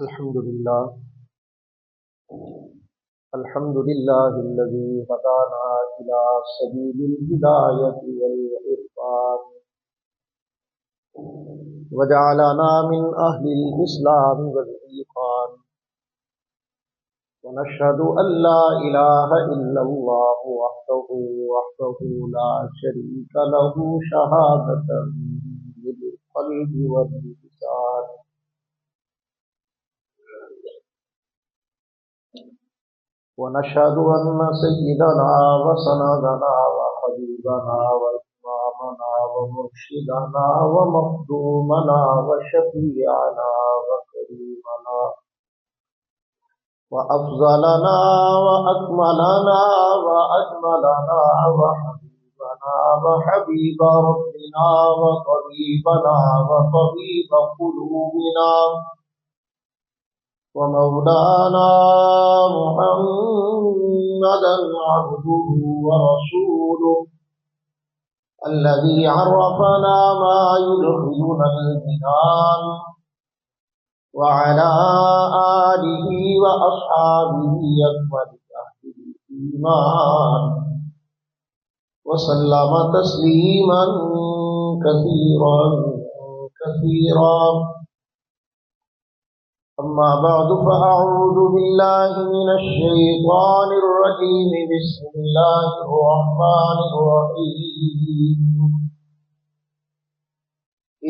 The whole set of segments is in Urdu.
الحمد لله الحمد لله الذي هدانا إلى سبيل الهداية والإرفان وجعلنا من أهل الإسلام والإيقان ونشهد أن لا إله إلا الله وحده لا شريك له شهادة بالقلب واللسان ونشهد أن سيدنا وسندنا وحبيبنا وإمامنا ومرشدنا ومخدومنا وشفيعنا وكريمنا وأفضلنا وأكملنا وأجملنا وحبيبنا وحبيب ربنا وطبيبنا وطبيب قلوبنا ومولانا محمدا عبده ورسوله الذي عرفنا ما يدخلنا الجنان وعلى آله وأصحابه أكمل أهل الإيمان وسلم تسليما كثيرا كثيرا. أما بعد فأعوذ بالله من الشيطان الرجيم. بسم الله الرحمن الرحيم.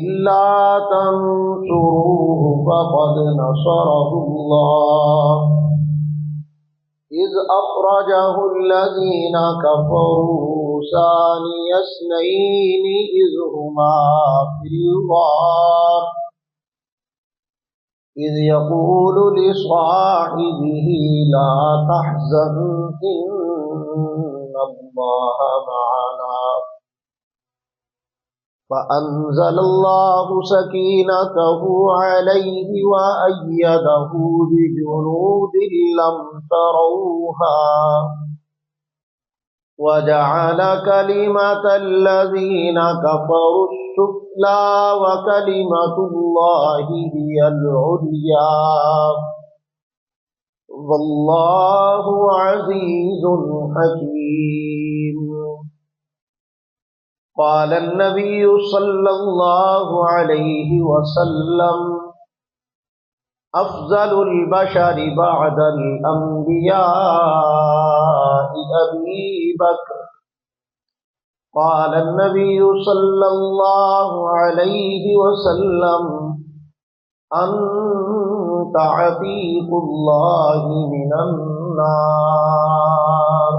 إلا تنصروه فقد نصره الله إذ أخرجه الذين كفروا ثاني اثنين إذ هما في الغار إذ يقول لصاحبه لا تحزن إن الله معنا فأنزل الله سكينته عليه وأيده بجنود لم تروها وجعل كلمة الذين كفروا السفلى وكلمة الله هي العليا والله عزيز حكيم. قال النبي صلى الله عليه وسلم أفضل البشر بعد الأنبياء أبي بكر. قال النبي صلى الله عليه وسلم أنت عتيق الله من النار.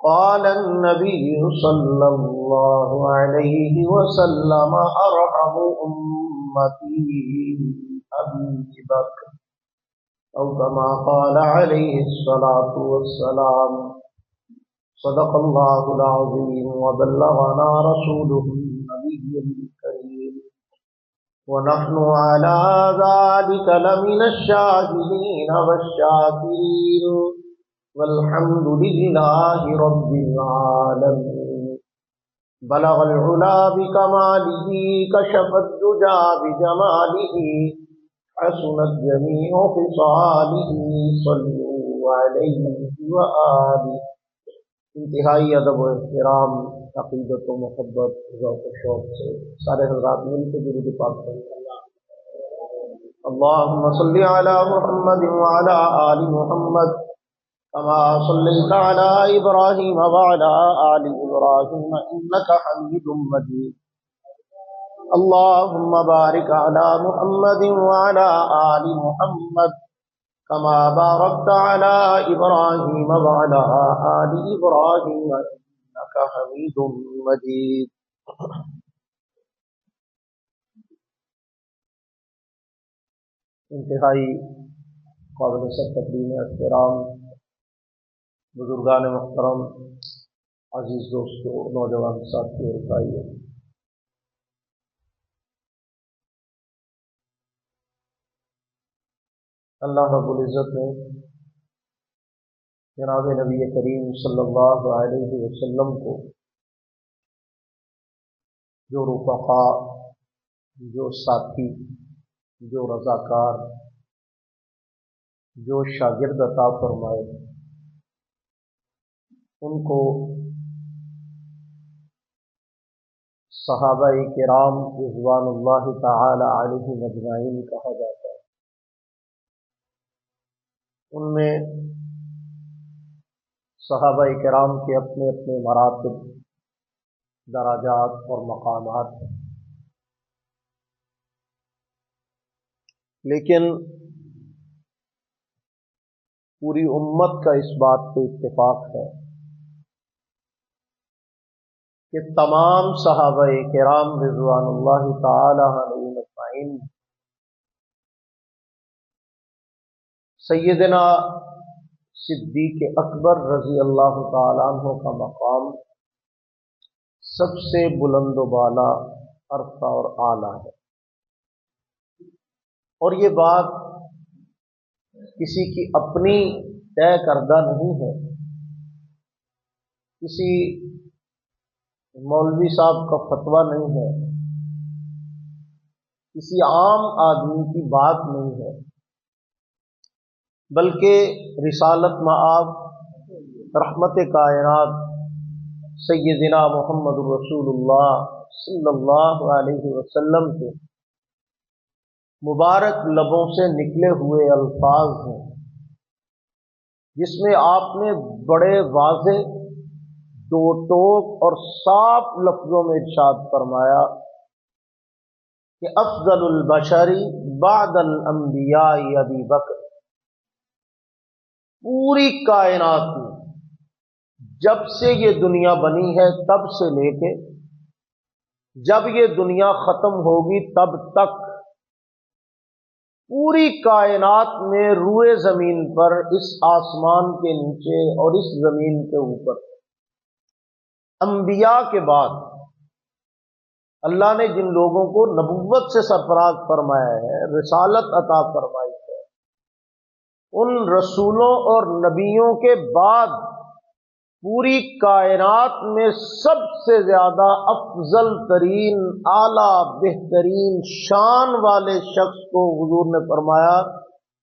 قال النبي صلى الله عليه وسلم أرحم أمتي أبي بكر أو كما قال عليه الصلاة والسلام. صدق الله العظيم وبلغنا رسوله النبي الكريم ونحن على ذلك لمن الشاهدين والشاكرين والحمد لله رب العالمين. بلغ العلا بكماله كشف الدجى بجماله حسنت جميع خصاله صلوا عليه وآله. انتہائی ادب و احترام، عقیدت و محبت، ذوق و شوق سے سارے حضرات مل کے درود پاک پڑھیں. اللهم صل على محمد وعلى آل محمد كما صليت على إبراهيم وعلى آل إبراهيم إنك حميد مجيد. اللهم بارك على محمد وعلى آل محمد كما باركت على إبراهيم وعلى آل إبراهيم إنك حميد مجيد. انتہائی قابل تقدیم احترام بزرگان محترم، عزیز دوستو، نوجوان ساتھیو اور بھائیو، اللہ رب العزت نے جناب نبی کریم صلی اللہ علیہ وسلم کو جو رفقا، جو ساتھی جو رضاکار، جو شاگرد عطا فرمائے، ان کو صحابہ کرام رضوان اللہ تعالی علیہم اجمعین کہا جاتا ہے۔ ان میں صحابہ کرام کے اپنے اپنے مراتب، درجات اور مقامات ہیں، لیکن پوری امت کا اس بات پہ اتفاق ہے کہ تمام صحابہ کرام رضوان اللہ تعالی علیہم اجمعین سیدنا صدیق اکبر رضی اللہ تعالی عنہ کا مقام سب سے بلند و بالا، عرفہ اور اعلیٰ ہے۔ اور یہ بات کسی کی اپنی طے کردہ نہیں ہے، کسی مولوی صاحب کا فتویٰ نہیں ہے، کسی عام آدمی کی بات نہیں ہے، بلکہ رسالت مآب رحمت کائنات سیدنا محمد رسول اللہ صلی اللہ علیہ وسلم کے مبارک لبوں سے نکلے ہوئے الفاظ ہیں، جس میں آپ نے بڑے واضح، دو ٹوک اور صاف لفظوں میں ارشاد فرمایا کہ افضل البشر بعد الانبیاء ابی بکر۔ پوری کائنات میں جب سے یہ دنیا بنی ہے تب سے لے کے جب یہ دنیا ختم ہوگی تب تک پوری کائنات میں روئے زمین پر، اس آسمان کے نیچے اور اس زمین کے اوپر، انبیاء کے بعد اللہ نے جن لوگوں کو نبوت سے سرفراز فرمایا ہے، رسالت عطا فرمائی ہے، ان رسولوں اور نبیوں کے بعد پوری کائنات میں سب سے زیادہ افضل ترین، اعلیٰ بہترین شان والے شخص کو حضور نے فرمایا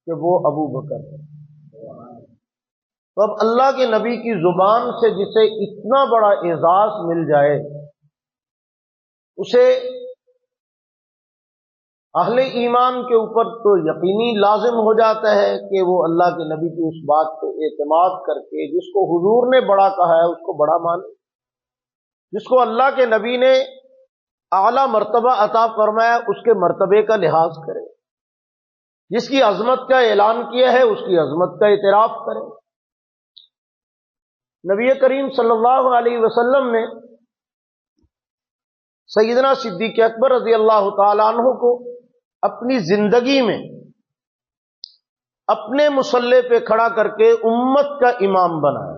کہ وہ ابو بکر ہے۔ تو اب اللہ کے نبی کی زبان سے جسے اتنا بڑا اعزاز مل جائے، اسے اہل ایمان کے اوپر تو یقینی لازم ہو جاتا ہے کہ وہ اللہ کے نبی کی اس بات پہ اعتماد کر کے جس کو حضور نے بڑا کہا ہے اس کو بڑا مانے، جس کو اللہ کے نبی نے اعلیٰ مرتبہ عطا فرمایا اس کے مرتبے کا لحاظ کرے، جس کی عظمت کا اعلان کیا ہے اس کی عظمت کا اعتراف کرے۔ نبی کریم صلی اللہ علیہ وسلم نے سیدنا صدیق اکبر رضی اللہ تعالی عنہ کو اپنی زندگی میں اپنے مصلی پہ کھڑا کر کے امت کا امام بنایا۔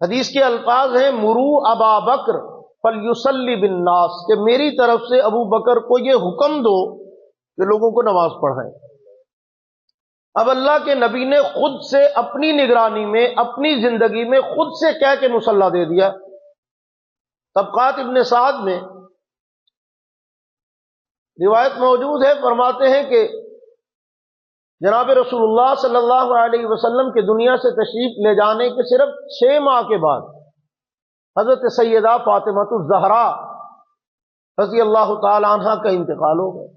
حدیث کے الفاظ ہیں مرو ابا بکر فلیصلی بالناس، کہ میری طرف سے ابو بکر کو یہ حکم دو کہ لوگوں کو نماز پڑھائیں۔ اب اللہ کے نبی نے خود سے اپنی نگرانی میں، اپنی زندگی میں خود سے کہہ کے مصلی دے دیا۔ طبقات ابن سعد میں روایت موجود ہے، فرماتے ہیں کہ جناب رسول اللہ صلی اللہ علیہ وسلم کے دنیا سے تشریف لے جانے کے صرف 6 ماہ کے بعد حضرت سیدہ فاطمہ الزہرا رضی اللہ تعالی عنہ کا انتقال ہو گیا۔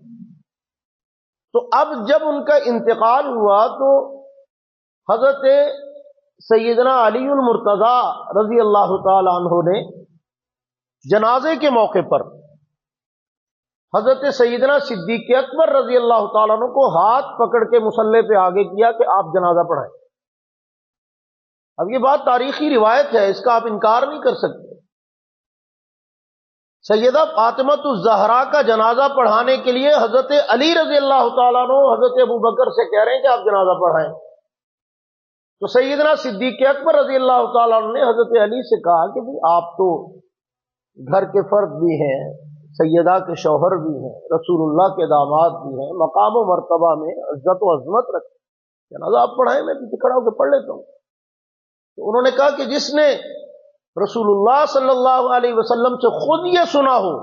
تو اب جب ان کا انتقال ہوا تو حضرت سیدنا علی المرتضیٰ رضی اللہ تعالی عنہ نے جنازے کے موقع پر حضرت سیدنا صدیق اکبر رضی اللہ تعالیٰ عنہ کو ہاتھ پکڑ کے مصلی پہ آگے کیا کہ آپ جنازہ پڑھائیں۔ اب یہ بات تاریخی روایت ہے، اس کا آپ انکار نہیں کر سکتے۔ سیدہ فاطمہ الزہرا کا جنازہ پڑھانے کے لیے حضرت علی رضی اللہ تعالیٰ عنہ حضرت ابو بکر سے کہہ رہے ہیں کہ آپ جنازہ پڑھائیں، تو سیدنا صدیق اکبر رضی اللہ تعالیٰ عنہ نے حضرت علی سے کہا کہ آپ تو گھر کے فرد بھی ہیں، سیدہ کے شوہر بھی ہیں، رسول اللہ کے داماد بھی ہیں، مقام و مرتبہ میں عزت و عظمت رکھتے، جنازہ آپ پڑھائیں، میں پیچھے کھڑا ہو کے پڑھ لیتا ہوں۔ تو انہوں نے کہا کہ جس نے رسول اللہ صلی اللہ علیہ وسلم سے خود یہ سنا ہو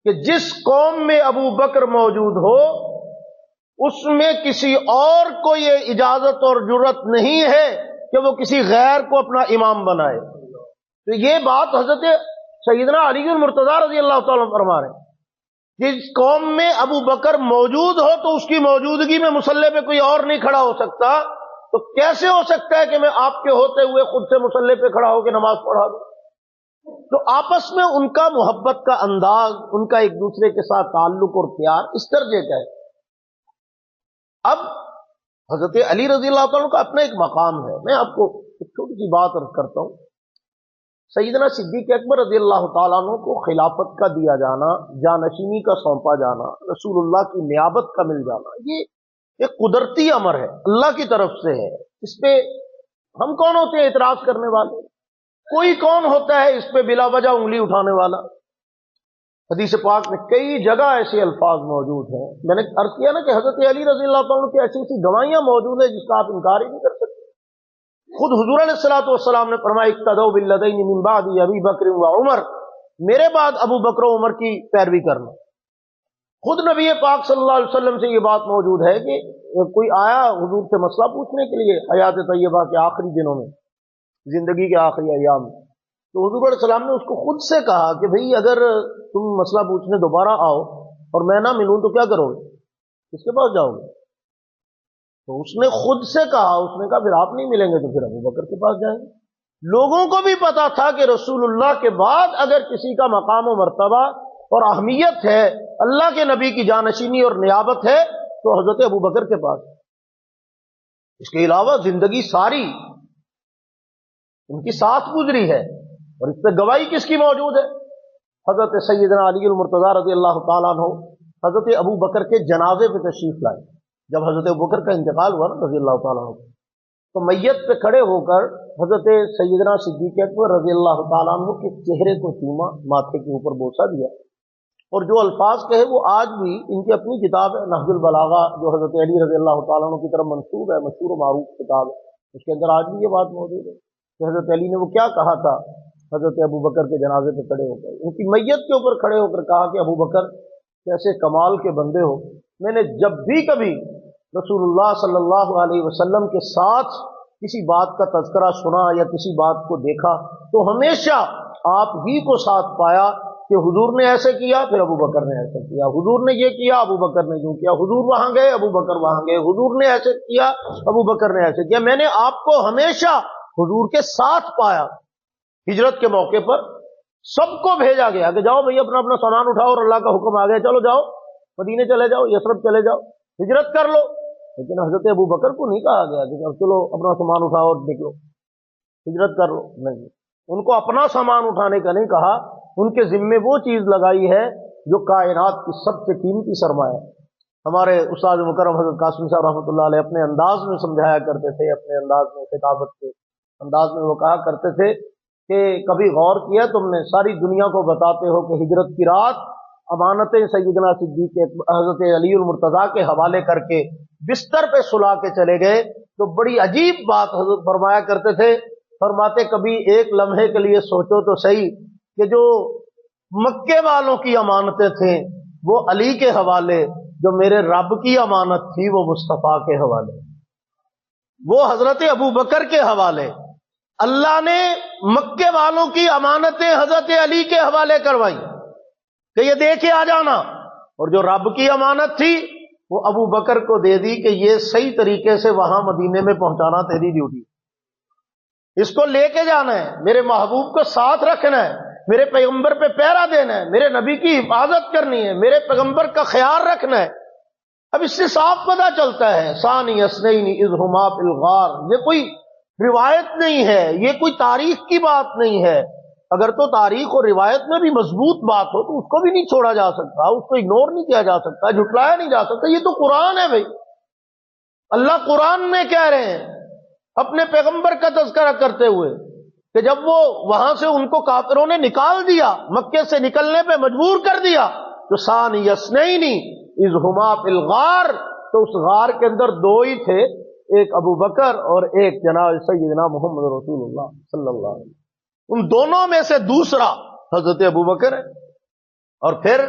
کہ جس قوم میں ابو بکر موجود ہو اس میں کسی اور کو یہ اجازت اور جرت نہیں ہے کہ وہ کسی غیر کو اپنا امام بنائے. تو یہ بات حضرت سیدنا علی المرتضیٰ رضی اللہ تعالیٰ عنہ فرما رہے ہیں. جس قوم میں ابو بکر موجود ہو تو اس کی موجودگی میں مصلی پہ کوئی اور نہیں کھڑا ہو سکتا. تو کیسے ہو سکتا ہے کہ میں آپ کے ہوتے ہوئے خود سے مصلی پہ کھڑا ہو کے نماز پڑھا دوں؟ تو آپس میں ان کا محبت کا انداز، ان کا ایک دوسرے کے ساتھ تعلق اور پیار اس درجے کا ہے. اب حضرت علی رضی اللہ تعالیٰ کا اپنا ایک مقام ہے. میں آپ کو ایک چھوٹی سی بات عرض کرتا ہوں. سیدنا صدیق اکبر رضی اللہ تعالیٰ عنہ کو خلافت کا دیا جانا، جانشینی کا سونپا جانا، رسول اللہ کی نیابت کا مل جانا، یہ ایک قدرتی امر ہے، اللہ کی طرف سے ہے. اس پہ ہم کون ہوتے ہیں اعتراض کرنے والے؟ کوئی کون ہوتا ہے اس پہ بلا وجہ انگلی اٹھانے والا؟ حدیث پاک میں کئی جگہ ایسے الفاظ موجود ہیں. میں نے عرض کیا نا کہ حضرت علی رضی اللہ تعالیٰ کی ایسی ایسی گواہیاں موجود ہیں جس کا آپ انکار ہی نہیں کر سکتے. خود حضور علیہ الصلوۃ والسلام نے فرمایا اقتدوا بالذین من بعد ابی بکر و عمر، میرے بعد ابو بکر و عمر کی پیروی کرنا. خود نبی پاک صلی اللہ علیہ وسلم سے یہ بات موجود ہے کہ کوئی آیا حضور سے مسئلہ پوچھنے کے لیے حیات طیبہ کے آخری دنوں میں، زندگی کے آخری ایام میں، تو حضور علیہ السلام نے اس کو خود سے کہا کہ بھئی اگر تم مسئلہ پوچھنے دوبارہ آؤ اور میں نہ ملوں تو کیا کرو گے؟ کس کے پاس جاؤ گے؟ تو اس نے خود سے کہا، اس نے کہا پھر آپ نہیں ملیں گے تو پھر ابو بکر کے پاس جائیں گے. لوگوں کو بھی پتا تھا کہ رسول اللہ کے بعد اگر کسی کا مقام و مرتبہ اور اہمیت ہے، اللہ کے نبی کی جانشینی اور نیابت ہے تو حضرت ابو بکر کے پاس. اس کے علاوہ زندگی ساری ان کی ساتھ گزری ہے اور اس پہ گواہی کس کی موجود ہے؟ حضرت سیدنا علی المرتضیٰ رضی اللہ تعالیٰ عنہ حضرت ابو بکر کے جنازے پہ تشریف لائے. جب حضرت ابو بکر کا انتقال ہوا نا رضی اللہ تعالیٰ عنہ، تو میت پہ کھڑے ہو کر حضرت سیدنا صدیق اکبر رضی اللہ تعالیٰ عنہ کے چہرے کو چوما، ماتھے کے اوپر بوسہ دیا، اور جو الفاظ کہے وہ آج بھی ان کی اپنی کتاب ہے نہج البلاغہ جو حضرت علی رضی اللہ تعالیٰ عنہ کی طرف منسوب ہے، مشہور و معروف کتاب ہے. اس کے اندر آج بھی یہ بات موجود ہے کہ حضرت علی نے وہ کیا کہا تھا حضرت ابو بکر کے جنازے پہ کھڑے ہو کر، ان کی میت کے اوپر کھڑے ہو کر کہا کہ ابو بکر کیسے کمال کے بندے ہو. میں نے جب بھی کبھی رسول اللہ صلی اللہ علیہ وسلم کے ساتھ کسی بات کا تذکرہ سنا یا کسی بات کو دیکھا تو ہمیشہ آپ ہی کو ساتھ پایا کہ حضور نے ایسے کیا پھر ابو بکر نے ایسے کیا، حضور نے یہ کیا ابو بکر نے یوں کیا، حضور وہاں گئے ابو بکر وہاں گئے، حضور نے ایسے کیا ابو بکر نے ایسے کیا. میں نے آپ کو ہمیشہ حضور کے ساتھ پایا. ہجرت کے موقع پر سب کو بھیجا گیا کہ جاؤ بھئی اپنا اپنا سامان اٹھاؤ، اور اللہ کا حکم آ گیا چلو جاؤ مدینے چلے جاؤ، یثرب چلے جاؤ، ہجرت کر لو. لیکن حضرت ابو بکر کو نہیں کہا گیا کہ چلو اپنا سامان اٹھاؤ اور نکلو ہجرت کر لو. نہیں، ان کو اپنا سامان اٹھانے کا نہیں کہا، ان کے ذمے وہ چیز لگائی ہے جو کائنات کی سب سے قیمتی سرمایہ. ہمارے استاد مکرم حضرت قاسمی صاحب رحمۃ اللہ علیہ اپنے انداز میں سمجھایا کرتے تھے، اپنے انداز میں خطابت کے انداز میں وہ کہا کرتے تھے کہ کبھی غور کیا تم نے ساری دنیا کو بتاتے ہو کہ ہجرت کی رات امانتیں سیدنا صدیق حضرت علی المرتضیٰ کے حوالے کر کے بستر پہ سلا کے چلے گئے، تو بڑی عجیب بات حضرت فرمایا کرتے تھے. فرماتے کبھی ایک لمحے کے لیے سوچو تو صحیح کہ جو مکے والوں کی امانتیں تھیں وہ علی کے حوالے، جو میرے رب کی امانت تھی وہ مصطفیٰ کے حوالے، وہ حضرت ابو بکر کے حوالے. اللہ نے مکے والوں کی امانتیں حضرت علی کے حوالے کروائی کہ یہ دے کے آ جانا، اور جو رب کی امانت تھی وہ ابو بکر کو دے دی کہ یہ صحیح طریقے سے وہاں مدینے میں پہنچانا تیری ڈیوٹی، اس کو لے کے جانا ہے، میرے محبوب کو ساتھ رکھنا ہے، میرے پیغمبر پہ پہرا دینا ہے، میرے نبی کی حفاظت کرنی ہے، میرے پیغمبر کا خیال رکھنا ہے. اب اس سے صاف پتہ چلتا ہے ثانی اثنین اذ ہما فی الغار، یہ کوئی روایت نہیں ہے، یہ کوئی تاریخ کی بات نہیں ہے. اگر تو تاریخ اور روایت میں بھی مضبوط بات ہو تو اس کو بھی نہیں چھوڑا جا سکتا، اس کو اگنور نہیں کیا جا سکتا، جھٹلایا نہیں جا سکتا. یہ تو قرآن ہے بھائی، اللہ قرآن میں کہہ رہے ہیں اپنے پیغمبر کا تذکرہ کرتے ہوئے کہ جب وہ وہاں سے ان کو کافروں نے نکال دیا، مکے سے نکلنے پہ مجبور کر دیا، تو ثانی اثنین اذ ہما فی الغار، تو اس غار کے اندر دو ہی تھے، ایک ابو بکر اور ایک جناب سیدنا محمد رسول اللہ صلی اللہ علیہ وسلم. ان دونوں میں سے دوسرا حضرت ابو بکر ہے. اور پھر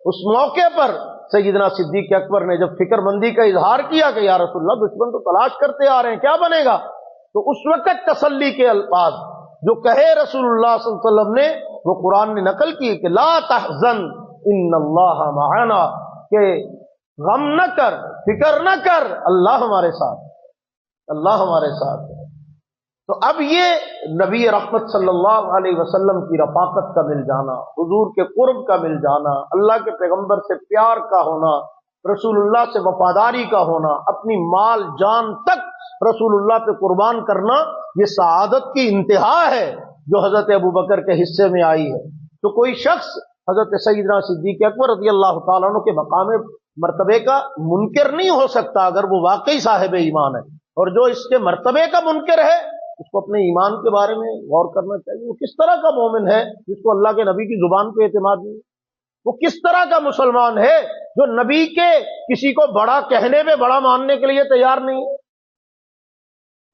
اس موقع پر سیدنا صدیق اکبر نے جب فکر مندی کا اظہار کیا کہ یا رسول اللہ دشمن تو تلاش کرتے آ رہے ہیں، کیا بنے گا، تو اس وقت تسلی کے الفاظ جو کہے رسول اللہ صلی اللہ علیہ وسلم نے، وہ قرآن نے نقل کی کہ لا تحزن ان اللہ معنا، کہ غم نہ کر، فکر نہ کر، اللہ ہمارے ساتھ، اللہ ہمارے ساتھ ہے۔ تو اب یہ نبی رحمت صلی اللہ علیہ وسلم کی رفاقت کا مل جانا، حضور کے قرب کا مل جانا، اللہ کے پیغمبر سے پیار کا ہونا، رسول اللہ سے وفاداری کا ہونا، اپنی مال جان تک رسول اللہ پہ قربان کرنا، یہ سعادت کی انتہا ہے جو حضرت ابوبکر کے حصے میں آئی ہے۔ تو کوئی شخص حضرت سیدنا صدیق اکبر رضی اللہ تعالیٰ عنہ کے مقام مرتبے کا منکر نہیں ہو سکتا اگر وہ واقعی صاحب ایمان ہے، اور جو اس کے مرتبے کا منکر ہے اس کو اپنے ایمان کے بارے میں غور کرنا چاہیے۔ وہ کس طرح کا مومن ہے جس کو اللہ کے نبی کی زبان پہ اعتماد نہیں؟ وہ کس طرح کا مسلمان ہے جو نبی کے کسی کو بڑا کہنے پہ بڑا ماننے کے لیے تیار نہیں؟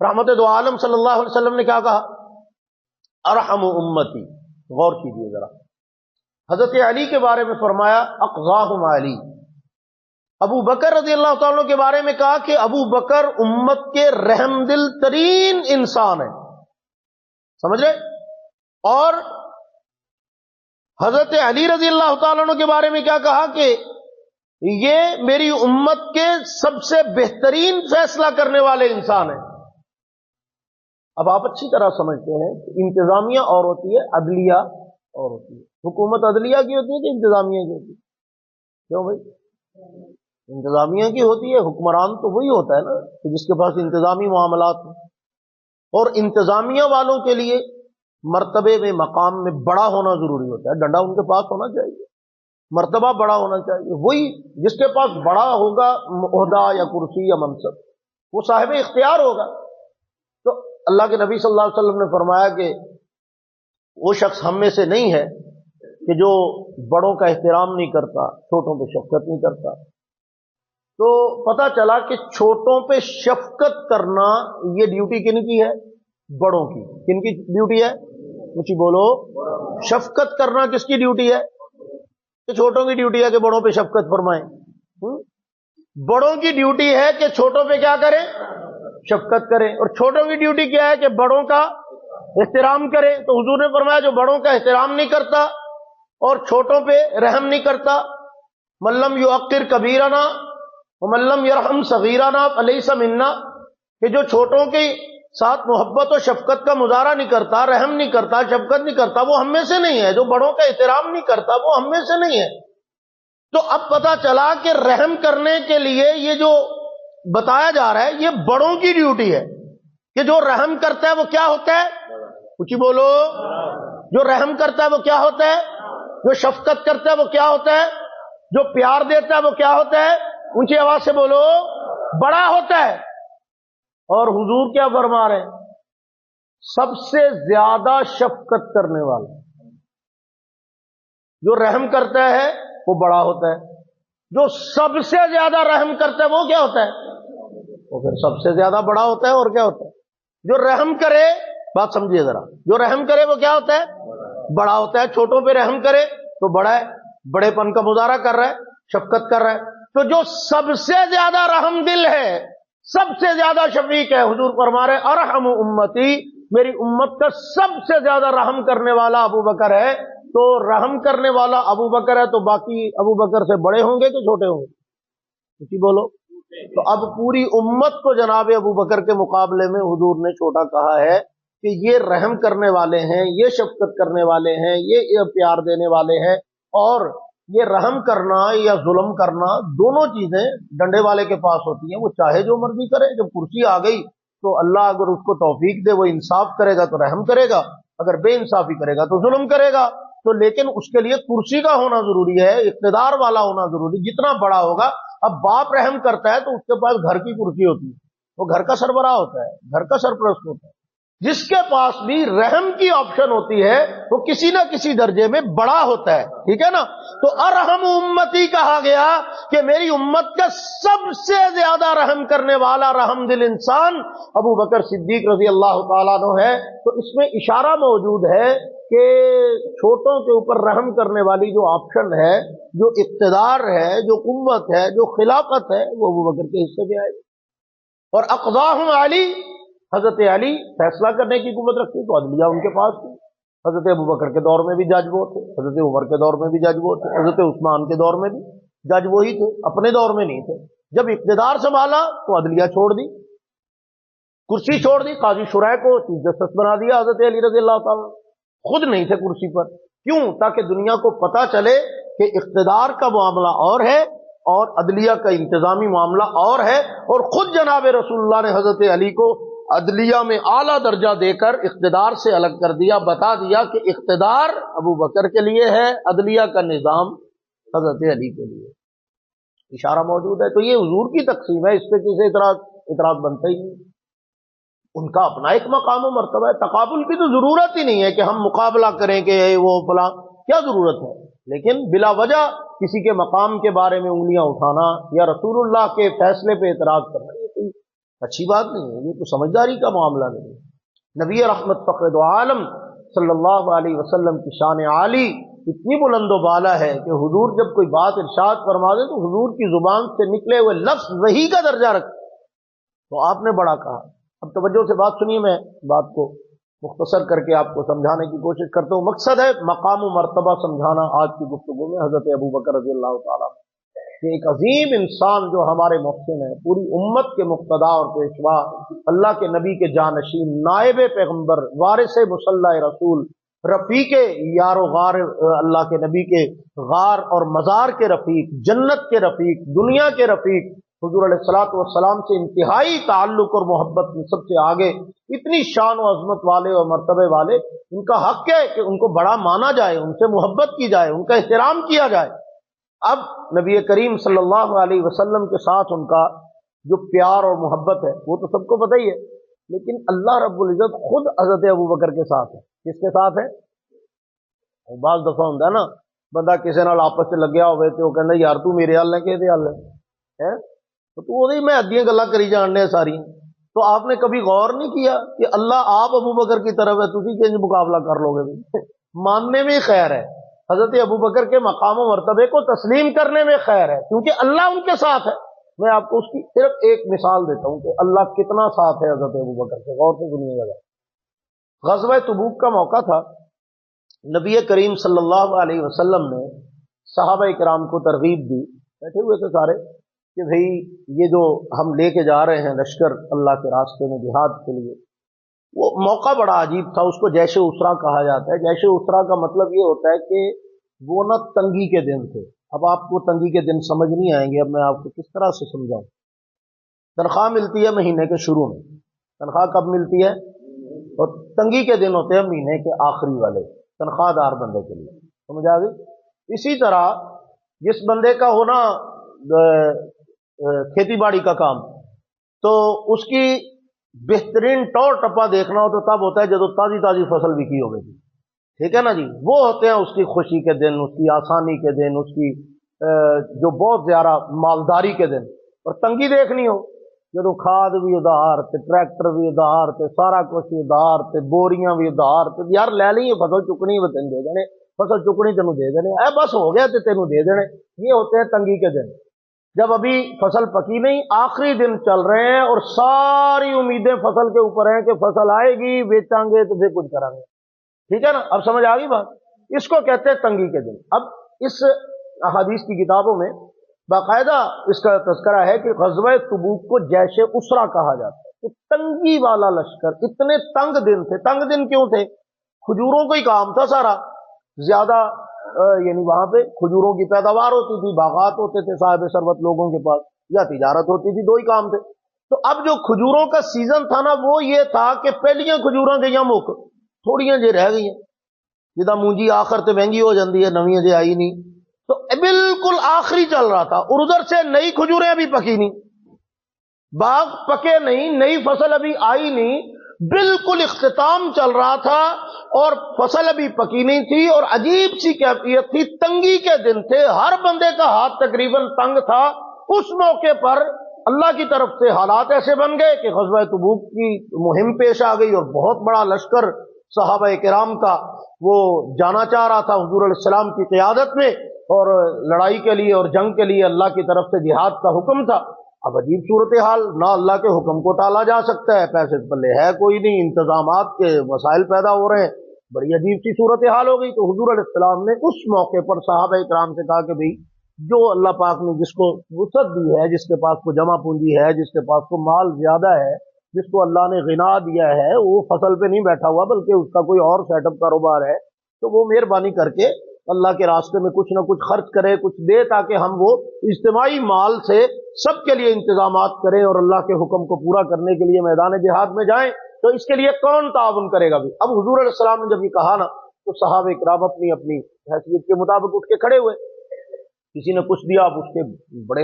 رحمت دو عالم صلی اللہ علیہ وسلم نے کیا کہا؟ ارحم امتی، غور کیجیے ذرا۔ حضرت علی کے بارے میں فرمایا اقضاہم علی۔ ابو بکر رضی اللہ تعالیٰ کے بارے میں کہا کہ ابو بکر امت کے رحم دل ترین انسان ہے، سمجھ رہے؟ اور حضرت علی رضی اللہ تعالیٰ کے بارے میں کیا کہا کہ یہ میری امت کے سب سے بہترین فیصلہ کرنے والے انسان ہیں۔ اب آپ اچھی طرح سمجھتے ہیں کہ انتظامیہ اور ہوتی ہے، عدلیہ اور ہوتی ہے۔ حکومت عدلیہ کی ہوتی ہے کہ انتظامیہ کی ہوتی ہے؟ کیوں بھائی؟ انتظامیہ کی ہوتی ہے، حکمران تو وہی ہوتا ہے نا کہ جس کے پاس انتظامی معاملات ہیں، اور انتظامیہ والوں کے لیے مرتبے میں مقام میں بڑا ہونا ضروری ہوتا ہے، ڈنڈا ان کے پاس ہونا چاہیے، مرتبہ بڑا ہونا چاہیے۔ وہی جس کے پاس بڑا ہوگا عہدہ یا کرسی یا منصب، وہ صاحب اختیار ہوگا۔ تو اللہ کے نبی صلی اللہ علیہ وسلم نے فرمایا کہ وہ شخص ہم میں سے نہیں ہے کہ جو بڑوں کا احترام نہیں کرتا، چھوٹوں پہ شفقت نہیں کرتا۔ تو پتہ چلا کہ چھوٹوں پہ شفقت کرنا یہ ڈیوٹی کن کی ہے؟ بڑوں کی۔ کن کی ڈیوٹی ہے؟ کچھ بولو۔ شفقت کرنا کس کی ڈیوٹی ہے؟ کہ چھوٹوں کی ڈیوٹی ہے کہ بڑوں پہ شفقت فرمائیں؟ بڑوں کی ڈیوٹی ہے کہ چھوٹوں پہ کیا کریں؟ شفقت کریں۔ اور چھوٹوں کی ڈیوٹی کیا ہے؟ کہ بڑوں کا احترام کریں۔ تو حضور نے فرمایا جو بڑوں کا احترام نہیں کرتا اور چھوٹوں پہ رحم نہیں کرتا، من لم یوقر کبیرنا ومن لم یرحم صغیرنا فلیس منا، کہ جو چھوٹوں کے ساتھ محبت و شفقت کا مظاہرہ نہیں کرتا، رحم نہیں کرتا، شفقت نہیں کرتا، وہ ہم میں سے نہیں ہے۔ جو بڑوں کا احترام نہیں کرتا وہ ہم میں سے نہیں ہے۔ تو اب پتہ چلا کہ رحم کرنے کے لیے یہ جو بتایا جا رہا ہے یہ بڑوں کی ڈیوٹی ہے، کہ جو رحم کرتا ہے وہ کیا ہوتا ہے؟ کچھ بولو۔ جو رحم کرتا ہے وہ کیا ہوتا ہے؟ جو شفقت کرتا ہے وہ کیا ہوتا ہے؟ جو پیار دیتا ہے وہ کیا ہوتا ہے؟ اونچی آواز سے بولو، بڑا ہوتا ہے۔ اور حضور کیا فرما رہے ہیں؟ سب سے زیادہ شفقت کرنے والا جو رحم کرتا ہے وہ بڑا ہوتا ہے، جو سب سے زیادہ رحم کرتا ہے وہ کیا ہوتا ہے؟ وہ پھر سب سے زیادہ بڑا ہوتا ہے۔ اور کیا ہوتا ہے؟ جو رحم کرے، بات سمجھیے ذرا، جو رحم کرے وہ کیا ہوتا ہے؟ بڑا ہوتا ہے۔ چھوٹوں پہ رحم کرے تو بڑا ہے، بڑے پن کا مظاہرہ کر رہا ہے، شفقت کر رہا ہے۔ تو جو سب سے زیادہ رحم دل ہے، سب سے زیادہ شفیق ہے، حضور فرما رہے ارحم امتی، میری امت کا سب سے زیادہ رحم کرنے والا ابو بکر ہے۔ تو رحم کرنے والا ابو بکر ہے تو باقی ابو بکر سے بڑے ہوں گے کہ چھوٹے ہوں گے؟ کچھ بولو۔ تو اب پوری امت کو جناب ابو بکر کے مقابلے میں حضور نے چھوٹا کہا ہے کہ یہ رحم کرنے والے ہیں، یہ شفقت کرنے والے ہیں، یہ پیار دینے والے ہیں۔ اور یہ رحم کرنا یا ظلم کرنا دونوں چیزیں ڈنڈے والے کے پاس ہوتی ہیں، وہ چاہے جو مرضی کرے۔ جب کرسی آ گئی تو اللہ اگر اس کو توفیق دے، وہ انصاف کرے گا تو رحم کرے گا، اگر بے انصافی کرے گا تو ظلم کرے گا۔ تو لیکن اس کے لیے کرسی کا ہونا ضروری ہے، اقتدار والا ہونا ضروری، جتنا بڑا ہوگا۔ اب باپ رحم کرتا ہے تو اس کے پاس گھر کی کرسی ہوتی ہے، وہ گھر کا سربراہ ہوتا ہے، گھر کا سرپرست ہوتا ہے۔ جس کے پاس بھی رحم کی آپشن ہوتی ہے وہ کسی نہ کسی درجے میں بڑا ہوتا ہے، ٹھیک ہے نا؟ تو ارحم امتی کہا گیا کہ میری امت کا سب سے زیادہ رحم کرنے والا رحم دل انسان ابو بکر صدیق رضی اللہ تعالیٰ عنہ ہے۔ تو اس میں اشارہ موجود ہے کہ چھوٹوں کے اوپر رحم کرنے والی جو آپشن ہے، جو اقتدار ہے، جو قوت ہے، جو خلافت ہے، وہ ابو بکر کے حصے میں آئے. اور اقضاہم علی، حضرت علی فیصلہ کرنے کی قوت رکھتی تو عدلیہ ان کے پاس تھی. حضرت ابو بکر کے دور میں بھی جج وہ تھے، حضرت عمر کے دور میں بھی جج وہ تھے، حضرت عثمان کے دور میں بھی جج وہی تھے، اپنے دور میں نہیں تھے. جب اقتدار سنبھالا تو عدلیہ چھوڑ دی، کرسی چھوڑ دی، قاضی شرح کو چیف جسٹس بنا دیا حضرت علی رضی اللہ تعالیٰ. خود نہیں تھے کرسی پر. کیوں؟ تاکہ دنیا کو پتا چلے کہ اقتدار کا معاملہ اور ہے اور عدلیہ کا انتظامی معاملہ اور ہے. اور خود جناب رسول اللہ نے حضرت علی کو عدلیہ میں اعلیٰ درجہ دے کر اقتدار سے الگ کر دیا، بتا دیا کہ اقتدار ابو بکر کے لیے ہے، عدلیہ کا نظام حضرت علی کے لیے. اشارہ موجود ہے. تو یہ حضور کی تقسیم ہے، اس پہ کسی اعتراض بنتا ہی نہیں. ان کا اپنا ایک مقام و مرتبہ ہے. تقابل کی تو ضرورت ہی نہیں ہے کہ ہم مقابلہ کریں کہ وہ فلاں، کیا ضرورت ہے؟ لیکن بلا وجہ کسی کے مقام کے بارے میں انگلیاں اٹھانا یا رسول اللہ کے فیصلے پہ اعتراض کرنا، یہ کوئی اچھی بات نہیں ہے، یہ تو سمجھداری کا معاملہ نہیں ہے. نبی رحمت فخر دو عالم صلی اللہ علیہ وسلم کی شان عالی اتنی بلند و بالا ہے کہ حضور جب کوئی بات ارشاد فرما دے تو حضور کی زبان سے نکلے ہوئے لفظ وحی کا درجہ رکھتے. تو آپ نے بڑا کہا. اب توجہ سے بات سنیے، میں بات کو مختصر کر کے آپ کو سمجھانے کی کوشش کرتا ہوں. مقصد ہے مقام و مرتبہ سمجھانا آج کی گفتگو میں حضرت ابو بکر رضی اللہ تعالیٰ کہ ایک عظیم انسان جو ہمارے محسن ہے، پوری امت کے مقتدا اور پیشوا، اللہ کے نبی کے جانشین، نائب پیغمبر، وارث مصلی رسول، رفیق یار و غار اللہ کے نبی کے غار اور مزار کے رفیق، جنت کے رفیق، دنیا کے رفیق، حضور علیہ الصلوۃ والسلام سے انتہائی تعلق اور محبت میں سب سے آگے، اتنی شان و عظمت والے اور مرتبے والے، ان کا حق ہے کہ ان کو بڑا مانا جائے، ان سے محبت کی جائے، ان کا احترام کیا جائے. اب نبی کریم صلی اللہ علیہ وسلم کے ساتھ ان کا جو پیار اور محبت ہے وہ تو سب کو پتہ ہی ہے، لیکن اللہ رب العزت خود حضرت ابو بکر کے ساتھ ہے. کس کے ساتھ ہے؟ بعض دفعہ ہوتا ہے نا بندہ کسی نال آپس سے لگیا ہوئے تو وہ کہنا یار تو میرے حل ہے کہ حل ہے، تو وہ میں ادیاں گلاں کری جاننے ساری. تو آپ نے کبھی غور نہیں کیا کہ اللہ آپ ابو بکر کی طرف ہے، تسی کہ مقابلہ کر لو گے؟ ماننے میں خیر ہے، حضرت ابو بکر کے مقام و مرتبے کو تسلیم کرنے میں خیر ہے، کیونکہ اللہ ان کے ساتھ ہے. میں آپ کو اس کی صرف ایک مثال دیتا ہوں کہ اللہ کتنا ساتھ ہے حضرت ابو بکر کے. غور سے سنیے گا. غزوہ تبوک کا موقع تھا. نبی کریم صلی اللہ علیہ وسلم نے صحابہ کرام کو ترغیب دی، بیٹھے ہوئے تھے سارے، کہ بھئی یہ جو ہم لے کے جا رہے ہیں لشکر اللہ کے راستے میں جہاد کے لیے، وہ موقع بڑا عجیب تھا. اس کو جیش اسرا کہا جاتا ہے. جیش اسرا کا مطلب یہ ہوتا ہے کہ وہ نہ تنگی کے دن تھے. اب آپ کو تنگی کے دن سمجھ نہیں آئیں گے، اب میں آپ کو کس طرح سے سمجھاؤں. تنخواہ ملتی ہے مہینے کے شروع میں. تنخواہ کب ملتی ہے؟ اور تنگی کے دن ہوتے ہیں مہینے کے آخری والے تنخواہ دار بندے کے لیے. سمجھ آ گئی؟ اسی طرح جس بندے کا ہونا کھیتی باڑی کا کام، تو اس کی بہترین ٹور ٹپا دیکھنا ہو تو تب ہوتا ہے جب تازی تازی فصل بکی ہو گئی. ٹھیک ہے نا جی؟ وہ ہوتے ہیں اس کی خوشی کے دن، اس کی آسانی کے دن، اس کی جو بہت زیادہ مالداری کے دن. اور تنگی دیکھنی ہو جدو کھاد بھی ادھار تے ٹریکٹر بھی ادھار تے سارا کچھ ادھار تے بوریاں بھی ادھار تے یار لے لیں فصل چکنی وہ تین دے دینے، فصل چکنی تینوں دے دینے، اے بس ہو گیا تے تینوں دے دینے. یہ ہوتے ہیں تنگی کے دن، جب ابھی فصل پکی نہیں، آخری دن چل رہے ہیں اور ساری امیدیں فصل کے اوپر ہیں کہ فصل آئے گی، بیچیں گے تو پھر کچھ کریں گے. ٹھیک ہے نا؟ اب سمجھ آ گئی بات. اس کو کہتے ہیں تنگی کے دن. اب اس احادیث کی کتابوں میں باقاعدہ اس کا تذکرہ ہے کہ غزوہ تبوک کو جیش اسرا کہا جاتا ہے. کہ تنگی والا لشکر، اتنے تنگ دن تھے. تنگ دن کیوں تھے؟ کھجوروں کا ہی کام تھا سارا زیادہ، یعنی وہاں پہ کھجوروں کی پیداوار ہوتی تھی، باغات ہوتے تھے صاحب ثروت لوگوں کے پاس، یا تجارت ہوتی تھی. دو ہی کام تھے. تو اب جو کھجوروں کا سیزن تھا نا، وہ یہ تھا کہ پہلیاں کھجوراں گئیاں مک، تھوڑیاں جے رہ گئی ہیں، جدا مونجی آخر تے مہنگی ہو جاندی ہے، نویاں جے آئی نہیں. تو بالکل آخری چل رہا تھا اور ادھر سے نئی کھجوریں ابھی پکی نہیں، باغ پکے نہیں، نئی فصل ابھی آئی نہیں، بالکل اختتام چل رہا تھا اور فصل ابھی پکی نہیں تھی. اور عجیب سی کیفیت تھی، تنگی کے دن تھے، ہر بندے کا ہاتھ تقریباً تنگ تھا. اس موقع پر اللہ کی طرف سے حالات ایسے بن گئے کہ غزوہ تبوک کی مہم پیش آ گئی اور بہت بڑا لشکر صحابہ کرام کا وہ جانا چاہ رہا تھا حضور علیہ السلام کی قیادت میں، اور لڑائی کے لیے اور جنگ کے لیے اللہ کی طرف سے جہاد کا حکم تھا۔ اب عجیب صورتحال، نہ اللہ کے حکم کو ٹالا جا سکتا ہے، پیسے پلے ہے کوئی نہیں، انتظامات کے مسائل پیدا ہو رہے ہیں، بڑی عجیب سی صورتحال ہو گئی۔ تو حضور علیہ السلام نے اس موقع پر صحابہ کرام سے کہا کہ بھئی جو اللہ پاک نے جس کو وسعت دی ہے، جس کے پاس کو جمع پونجی ہے، جس کے پاس کو مال زیادہ ہے، جس کو اللہ نے غنا دیا ہے، وہ فصل پہ نہیں بیٹھا ہوا بلکہ اس کا کوئی اور سیٹ اپ کاروبار ہے، تو وہ مہربانی کر کے اللہ کے راستے میں کچھ نہ کچھ خرچ کرے، کچھ دے، تاکہ ہم وہ اجتماعی مال سے سب کے لیے انتظامات کریں اور اللہ کے حکم کو پورا کرنے کے لیے میدان جہاد میں جائیں۔ تو اس کے لیے کون تعاون کرے گا بھی؟ اب حضور علیہ السلام نے جب یہ کہا نا، تو صحابہ کرام اپنی اپنی حیثیت کے مطابق اٹھ کے کھڑے ہوئے، کسی نے کچھ دیا۔ اب اس کے بڑے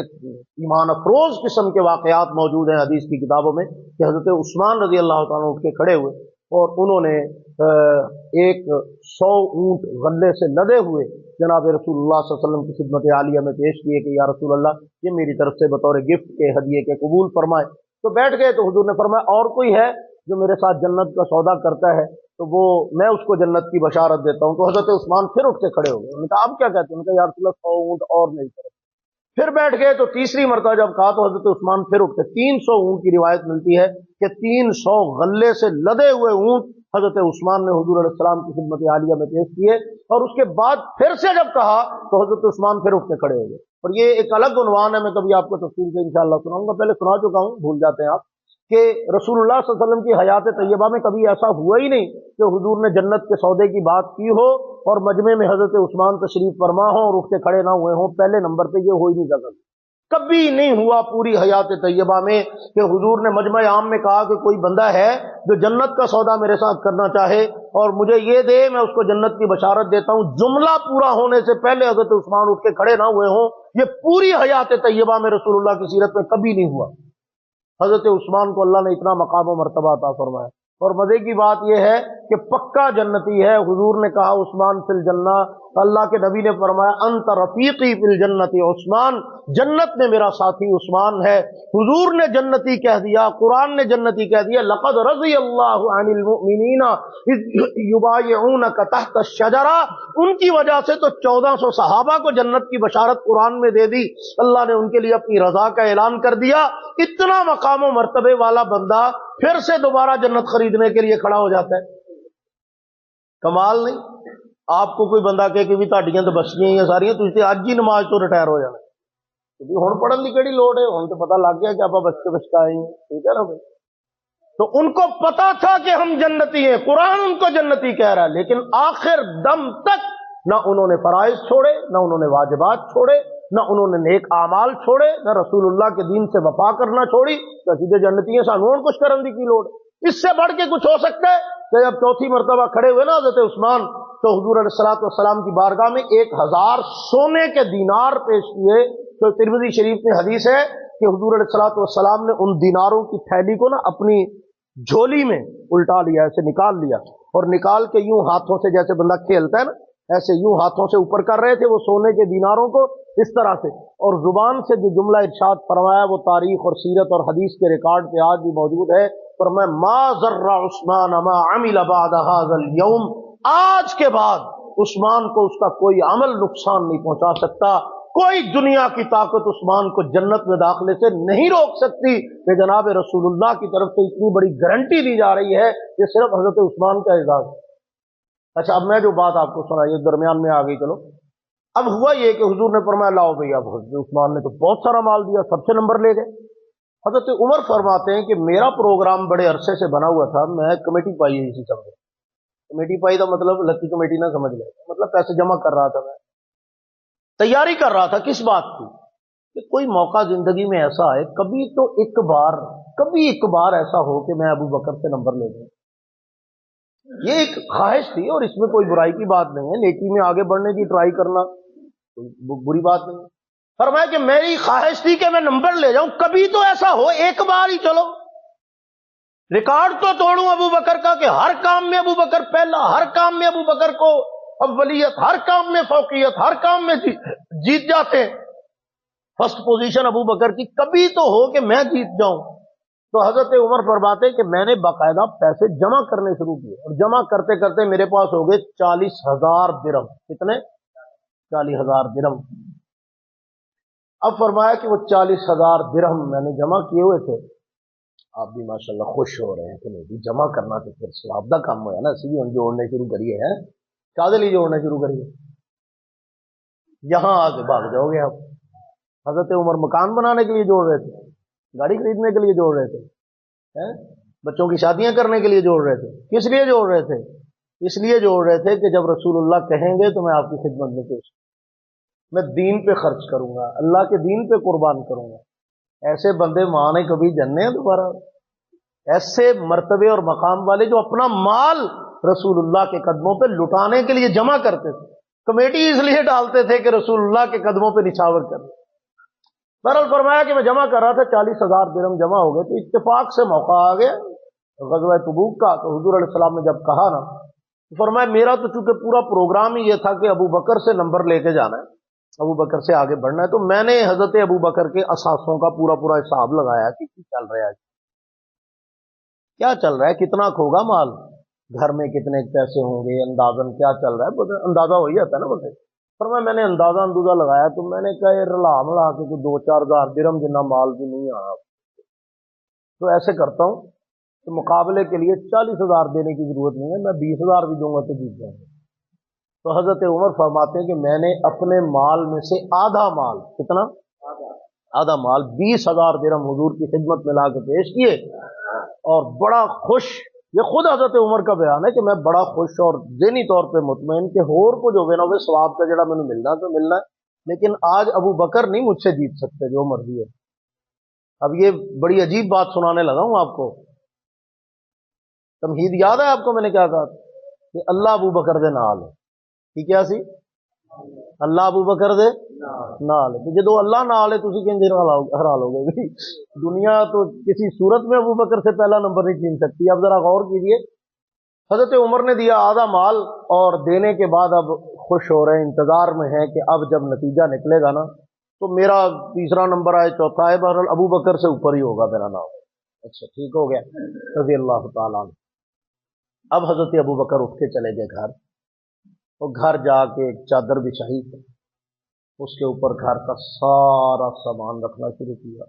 ایمان افروز قسم کے واقعات موجود ہیں حدیث کی کتابوں میں کہ حضرت عثمان رضی اللہ تعالیٰ اٹھ کے کھڑے ہوئے اور انہوں نے 100 اونٹ غلے سے لدے ہوئے جناب رسول اللہ صلی اللہ علیہ وسلم کی خدمت عالیہ میں پیش کیے کہ یا رسول اللہ یہ میری طرف سے بطور گفٹ کے ہدیے کے قبول فرمائے۔ تو بیٹھ گئے تو حضور نے فرمایا اور کوئی ہے جو میرے ساتھ جنت کا سودا کرتا ہے تو وہ میں اس کو جنت کی بشارت دیتا ہوں۔ تو حضرت عثمان پھر اٹھ کے کھڑے ہو گئے، انہوں نے کہا اب کیا کہتے ہیں؟ انہوں نے کہا یا رسول اللہ 100 اونٹ اور نہیں کرے۔ پھر بیٹھ گئے تو تیسری مرتبہ جب کہا تو حضرت عثمان پھر اٹھ کے 300 اونٹ کی روایت ملتی ہے کہ 300 غلے سے لدے ہوئے اونٹ حضرت عثمان نے حضور علیہ السلام کی خدمت عالیہ میں پیش کیے، اور اس کے بعد پھر سے جب کہا تو حضرت عثمان پھر اٹھ کے کھڑے ہو گئے۔ اور یہ ایک الگ عنوان ہے، میں کبھی آپ کو تفصیل سے انشاءاللہ سناؤں گا، پہلے سنا چکا ہوں، بھول جاتے ہیں آپ، کہ رسول اللہ صلی اللہ علیہ وسلم کی حیات طیبہ میں کبھی ایسا ہوا ہی نہیں کہ حضور نے جنت کے سودے کی بات کی ہو اور مجمع میں حضرت عثمان تشریف فرما ہو اور اٹھ کے کھڑے نہ ہوئے ہوں۔ پہلے نمبر پہ یہ ہو ہی نہیں سکتا، کبھی نہیں ہوا پوری حیات طیبہ میں کہ حضور نے مجمع عام میں کہا کہ کوئی بندہ ہے جو جنت کا سودا میرے ساتھ کرنا چاہے اور مجھے یہ دے، میں اس کو جنت کی بشارت دیتا ہوں۔ جملہ پورا ہونے سے پہلے حضرت عثمان اٹھ کے کھڑے نہ ہوئے ہوں، یہ پوری حیات طیبہ میں رسول اللہ کی سیرت میں کبھی نہیں ہوا۔ حضرت عثمان کو اللہ نے اتنا مقام و مرتبہ عطا فرمایا۔ اور مزے کی بات یہ ہے کہ پکا جنتی ہے۔ حضور نے کہا عثمان فی الجنہ، اللہ کے نبی نے فرمایا انت رفیقی فی الجنت عثمان، جنت میں میرا ساتھی عثمان ہے۔ حضور نے جنتی کہہ دیا، قرآن نے جنتی کہہ دیا، لقد رضی اللہ عن المؤمنین اذ یبایعونک تحت الشجرہ، ان کی وجہ سے تو 1400 صحابہ کو جنت کی بشارت قرآن میں دے دی، اللہ نے ان کے لیے اپنی رضا کا اعلان کر دیا۔ اتنا مقام و مرتبے والا بندہ پھر سے دوبارہ جنت خریدنے کے لیے کھڑا ہو جاتا ہے، کمال نہیں؟ آپ کو کوئی بندہ کہے کہ بھی تہاڈیاں تو بسیاں ہی ساریاں، تسی اج ہی نماز تو ریٹائر ہو جانا، ہن پڑھن دی کیڑی لوڑ ہے، ہن تو پتہ لگ گیا کہ آپ بچے بچکائے ہیں، ٹھیک ہے نا بھائی؟ تو ان کو پتا تھا کہ ہم جنتی ہیں، قرآن ان کو جنتی کہہ رہا ہے، لیکن آخر دم تک نہ انہوں نے فرائض چھوڑے، نہ انہوں نے واجبات چھوڑے، نہ انہوں نے نیک اعمال چھوڑے، نہ رسول اللہ کے دین سے وفا کرنا چھوڑی۔ تو سیدھے جنتی ہیں، سانوں ہن کچھ کرن دی کی لوڑ؟ اس سے بڑھ کے کچھ ہو سکتا ہے کہ جب چوتھی مرتبہ کھڑے ہوئے نا حضرت عثمان، تو حضور علیہ الصلوۃ والسلام کی بارگاہ میں 1000 سونے کے دینار پیش کیے۔ تو ترمذی شریف میں حدیث ہے کہ حضور علیہ الصلوۃ والسلام نے ان دیناروں کی تھیلی کو نا اپنی جھولی میں الٹا لیا، ایسے نکال لیا، اور نکال کے یوں ہاتھوں سے جیسے بندہ کھیلتا ہے نا، ایسے یوں ہاتھوں سے اوپر کر رہے تھے وہ سونے کے دیناروں کو اس طرح سے، اور زبان سے جو جملہ ارشاد فرمایا وہ تاریخ اور سیرت اور حدیث کے ریکارڈ پہ آج بھی موجود ہے۔ فرمایا ما ضر عثمان ما عمل بعد هذا اليوم، آج کے بعد عثمان کو اس کا کوئی عمل نقصان نہیں پہنچا سکتا، کوئی دنیا کی طاقت عثمان کو جنت میں داخلے سے نہیں روک سکتی کہ جناب رسول اللہ کی طرف سے اتنی بڑی گارنٹی دی جا رہی ہے، یہ صرف حضرت عثمان کا اعزاز ہے۔ اچھا اب میں جو بات آپ کو سنائی درمیان میں آ گئی، چلو اب ہوا یہ کہ حضور نے فرمایا لاؤ بھئی، اب حضرت عثمان نے تو بہت سارا مال دیا، سب سے نمبر لے گئے۔ حضرت عمر فرماتے ہیں کہ میرا پروگرام بڑے عرصے سے بنا ہوا تھا، میں کمیٹی پائی ہوئی تھی، سمجھے کمیٹی پائی کا مطلب لکی کمیٹی نہ سمجھ لے، مطلب پیسے جمع کر رہا تھا، میں تیاری کر رہا تھا کس بات کی کہ کوئی موقع زندگی میں ایسا آئے، کبھی ایک بار ایسا ہو کہ میں ابو بکر سے نمبر لے لوں۔ یہ ایک خواہش تھی اور اس میں کوئی برائی کی بات نہیں ہے، نیکی میں آگے بڑھنے کی ٹرائی کرنا کوئی بری بات نہیں ہے۔ فرمایا کہ میری خواہش تھی کہ میں نمبر لے جاؤں، کبھی تو ایسا ہو ایک بار ہی، چلو ریکارڈ تو توڑوں ابو بکر کا کہ ہر کام میں ابو بکر پہلا، ہر کام میں ابو بکر کو اولیت، ہر کام میں فوقیت، ہر کام میں جیت جاتے ہیں، فرسٹ پوزیشن ابو بکر کی، کبھی تو ہو کہ میں جیت جاؤں۔ تو حضرت عمر فرماتے کہ میں نے باقاعدہ پیسے جمع کرنے شروع کیے اور جمع کرتے کرتے میرے پاس ہو گئے 40,000 درہم. کتنے؟ 40,000 درہم. اب فرمایا کہ وہ 40,000 درہم میں نے جمع کیے ہوئے تھے. آپ بھی ماشاءاللہ خوش ہو رہے ہیں کہ نہیں جمع کرنا تو پھر ثواب کا کام ہوا نا. اسی لیے جوڑنے شروع کریے ہیں. کیا لیے جوڑنا شروع کریے؟ یہاں آگے بھاگ جاؤ گے آپ. حضرت عمر مکان بنانے کے لیے جوڑ رہے تھے, گاڑی خریدنے کے لیے جوڑ رہے تھے, بچوں کی شادیاں کرنے کے لیے جوڑ رہے تھے. کس لیے جوڑ رہے تھے؟ اس لیے جوڑ رہے تھے کہ جب رسول اللہ کہیں گے تو میں آپ کی خدمت میں پیش, میں دین پہ خرچ کروں گا, اللہ کے دین پہ قربان کروں گا. ایسے بندے ماں نے کبھی جننے ہیں دوبارہ؟ ایسے مرتبے اور مقام والے جو اپنا مال رسول اللہ کے قدموں پہ لٹانے کے لیے جمع کرتے تھے. کمیٹی اس لیے ڈالتے تھے کہ رسول اللہ کے قدموں پہ نچھاور کریں. بہرحال فرمایا کہ میں جمع کر رہا تھا, 40,000 درہم جمع ہو گئے. تو اتفاق سے موقع آ گیا غزوہ تبوک کا. تو حضور علیہ السلام نے جب کہا نا, تو فرمایا میرا تو چونکہ پورا پروگرام ہی یہ تھا کہ ابو بکر سے نمبر لے کے جانا ہے, ابو بکر سے آگے بڑھنا ہے. تو میں نے حضرت ابو بکر کے اثاثوں کا پورا حساب لگایا کہ چل رہا ہے, کیا چل رہا ہے, کتنا کھوگا مال, گھر میں کتنے پیسے ہوں گے, اندازن کیا چل رہا ہے. اندازہ ہو ہی جاتا ہے نا بندے. فرمایا میں نے اندازہ لگایا. تو میں نے کہا یہ رلا ملا کے کوئی 2-4 ہزار درہم جتنا مال بھی نہیں آیا. تو ایسے کرتا ہوں تو مقابلے کے لیے 40,000 دینے کی ضرورت نہیں ہے, میں 20,000 بھی دوں گا تو جیت جاؤں گا. تو حضرت عمر فرماتے ہیں کہ میں نے اپنے مال میں سے آدھا مال, کتنا؟ آدھا مال 20,000 درہم حضور کی خدمت میں لا کے پیش کیے, اور بڑا خوش. یہ خود حضرت عمر کا بیان ہے کہ میں بڑا خوش اور ذہنی طور پہ مطمئن کہ ہور کو جو ہے نا وہ ثواب کا جڑا میں نے ملنا تو ملنا ہے, لیکن آج ابو بکر نہیں مجھ سے جیت سکتے جو مرضی ہے. اب یہ بڑی عجیب بات سنانے لگا ہوں آپ کو. تمہید یاد ہے آپ کو میں نے کیا کہا کہ اللہ ابو بکر دے نال ہے. ٹھیک ہے سی, اللہ ابو بکر دے نال ہے. جدو اللہ نال ہے تسی کہیں ہرا لو گے. دنیا تو کسی صورت میں ابو بکر سے پہلا نمبر نہیں چھین سکتی. اب ذرا غور کیجئے, حضرت عمر نے دیا آدھا مال, اور دینے کے بعد اب خوش ہو رہے ہیں, انتظار میں ہیں کہ اب جب نتیجہ نکلے گا نا تو میرا تیسرا نمبر آئے, چوتھا آئے, بہرحال ابو بکر سے اوپر ہی ہوگا میرا نام. اچھا ٹھیک ہو گیا رضی اللہ تعالیٰ عنہ. اب حضرت ابو بکر اٹھ کے چلے گئے گھر, اور گھر جا کے ایک چادر بچھائی, اس کے اوپر گھر کا سارا سامان رکھنا شروع کیا.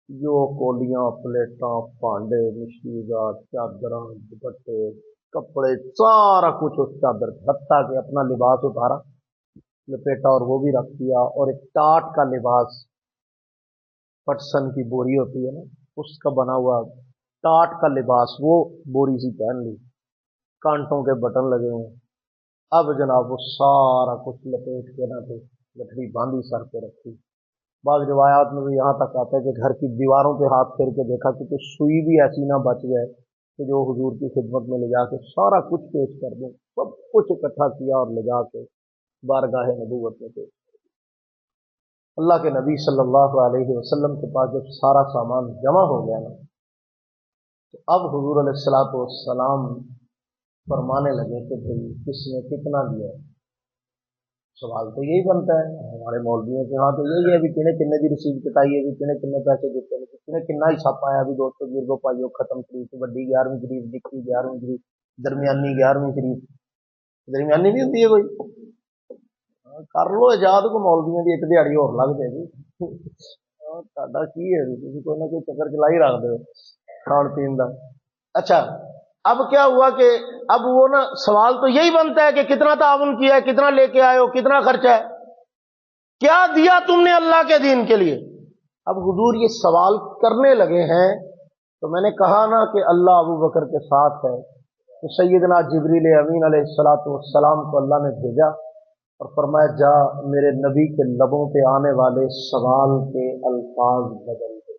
جو کولیاں, پلیٹاں, پانڈے, مشکیزہ, چادراں, دوپٹے, کپڑے, سارا کچھ اس چادر پہ, حتیٰ کہ اپنا لباس اتارا, لپیٹا اور وہ بھی رکھ دیا, اور ایک ٹاٹ کا لباس, پٹسن کی بوری ہوتی ہے نا اس کا بنا ہوا ٹاٹ کا لباس, وہ بوری سی پہن لی, کانٹوں کے بٹن لگے ہوئے. اب جناب وہ سارا کچھ لپیٹ کے نہ تو لکڑی باندھی, سر پہ رکھی. بعض روایات میں بھی یہاں تک آتا ہے کہ گھر کی دیواروں پہ ہاتھ پھیر کے دیکھا کہ کوئی سوئی بھی ایسی نہ بچ جائے کہ جو حضور کی خدمت میں لے جا کے سارا کچھ پیش کر دیں. سب کچھ اکٹھا کیا اور لے جا کے بارگاہ نبوت میں پیش کر. اللہ کے نبی صلی اللہ علیہ وسلم کے پاس جب سارا سامان جمع ہو گیا نا, تو اب حضور علیہ الصلوۃ والسلام فرمانے لگے کہ بھئی کس نے کتنا دیا ہے. سوال تو یہی بنتا ہے ہمارے مولویوں کے ہاں, تو یہی ہے بھی کنے دی رسید کٹائی ہے, بھی کنے پیسے دیتے ہیں, کنا حصہ پایا. بھی دوستوں بزرگوں پائیو ختم شریف, وڈی 11ویں شریف, نکی 11ویں شریف, درمیانی 11ویں شریف, درمیانی بھی ہوتی ہے کوئی, کر لو ایجاد کو مولویوں کی ایک دیہڑی اور لگ جائے گی. تہاڈا کی ہے کوئی نہ کوئی چکر چلا ہی رکھ دو کھان پین کا. اچھا اب کیا ہوا کہ اب وہ نا سوال تو یہی بنتا ہے کہ کتنا تعاون کیا ہے, کتنا لے کے آئے ہو, کتنا خرچہ ہے, کیا دیا تم نے اللہ کے دین کے لیے. اب حضور یہ سوال کرنے لگے ہیں, تو میں نے کہا نا کہ اللہ ابو بکر کے ساتھ ہے. تو سیدنا جبریل امین علیہ الصلوۃ والسلام کو اللہ نے بھیجا اور فرمایا جا میرے نبی کے لبوں پہ آنے والے سوال کے الفاظ بدل دے.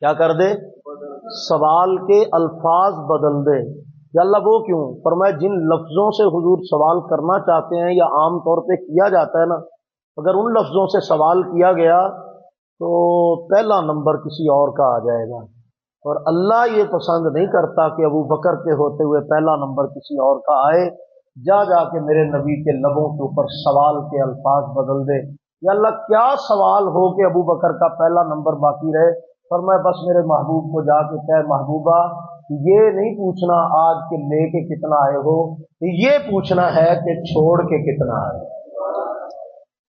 کیا کر دے؟ سوال کے الفاظ بدل دے. یا اللہ وہ کیوں؟ فرمایا جن لفظوں سے حضور سوال کرنا چاہتے ہیں یا عام طور پہ کیا جاتا ہے نا, اگر ان لفظوں سے سوال کیا گیا تو پہلا نمبر کسی اور کا آ جائے گا, اور اللہ یہ پسند نہیں کرتا کہ ابو بکر کے ہوتے ہوئے پہلا نمبر کسی اور کا آئے. جا کے میرے نبی کے لبوں کے اوپر سوال کے الفاظ بدل دے. یا اللہ کیا سوال ہو کہ ابو بکر کا پہلا نمبر باقی رہے, فرمایا بس میرے محبوب کو جا کے کہے محبوبہ یہ نہیں پوچھنا آج کے لے کے کتنا آئے ہو، یہ پوچھنا ہے کہ چھوڑ کے کتنا آئے ہو،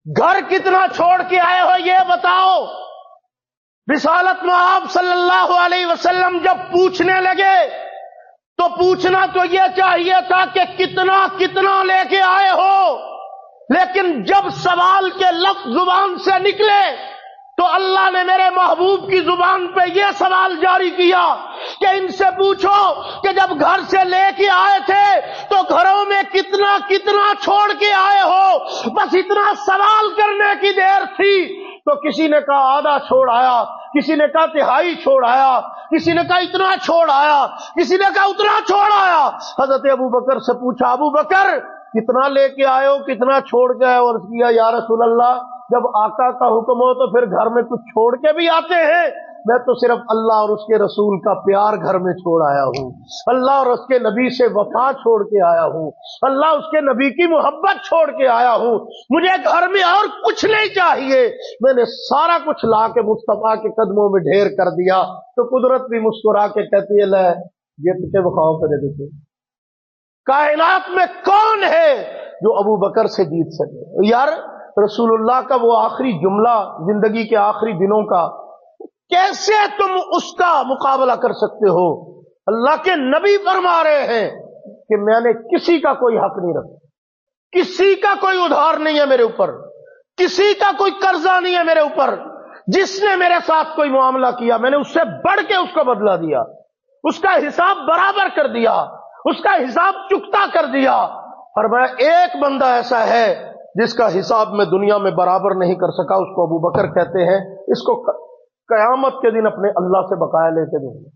گھر کتنا چھوڑ کے آئے ہو یہ بتاؤ۔ رسالت میں آپ صلی اللہ علیہ وسلم جب پوچھنے لگے تو پوچھنا تو یہ چاہیے تھا کہ کتنا کتنا لے کے آئے ہو، لیکن جب سوال کے لفظ زبان سے نکلے تو اللہ نے میرے محبوب کی زبان پہ یہ سوال جاری کیا کہ ان سے پوچھو کہ جب گھر سے لے کے آئے تھے تو گھروں میں کتنا کتنا چھوڑ کے آئے ہو، بس اتنا سوال کرنے کی دیر تھی تو کسی نے کہا آدھا چھوڑ آیا، کسی نے کہا تہائی چھوڑ آیا، کسی نے کہا اتنا چھوڑ آیا، کسی نے کہا اتنا چھوڑ آیا۔ حضرت ابو بکر سے پوچھا ابو بکر کتنا لے کے آئے ہو، کتنا چھوڑ کے آئے ہو؟ عرض کیا یا رسول اللہ جب آقا کا حکم ہو تو پھر گھر میں کچھ چھوڑ کے بھی آتے ہیں، میں تو صرف اللہ اور اس کے رسول کا پیار گھر میں چھوڑ آیا ہوں، اللہ اور اس کے نبی سے وفا چھوڑ کے آیا ہوں، اللہ اس کے نبی کی محبت چھوڑ کے آیا ہوں، مجھے گھر میں اور کچھ نہیں چاہیے، میں نے سارا کچھ لا کے مصطفیٰ کے قدموں میں ڈھیر کر دیا۔ تو قدرت بھی مسکرا کے کہتی ہے لے یہ تجھے بخاؤ کرے دیتے، کائنات میں کون ہے جو ابو بکر سے جیت سکے؟ یار رسول اللہ کا وہ آخری جملہ زندگی کے آخری دنوں کا، کیسے تم اس کا مقابلہ کر سکتے ہو؟ اللہ کے نبی فرما رہے ہیں کہ میں نے کسی کا کوئی حق نہیں رکھا، کسی کا کوئی ادھار نہیں ہے میرے اوپر، کسی کا کوئی قرضہ نہیں ہے میرے اوپر، جس نے میرے ساتھ کوئی معاملہ کیا میں نے اس سے بڑھ کے اس کو بدلہ دیا، اس کا حساب برابر کر دیا، اس کا حساب چکتا کر دیا۔ فرمایا ایک بندہ ایسا ہے جس کا حساب میں دنیا میں برابر نہیں کر سکا، اس کو ابو بکر کہتے ہیں، اس کو قیامت کے دن اپنے اللہ سے بقایا لے کے دوں گا۔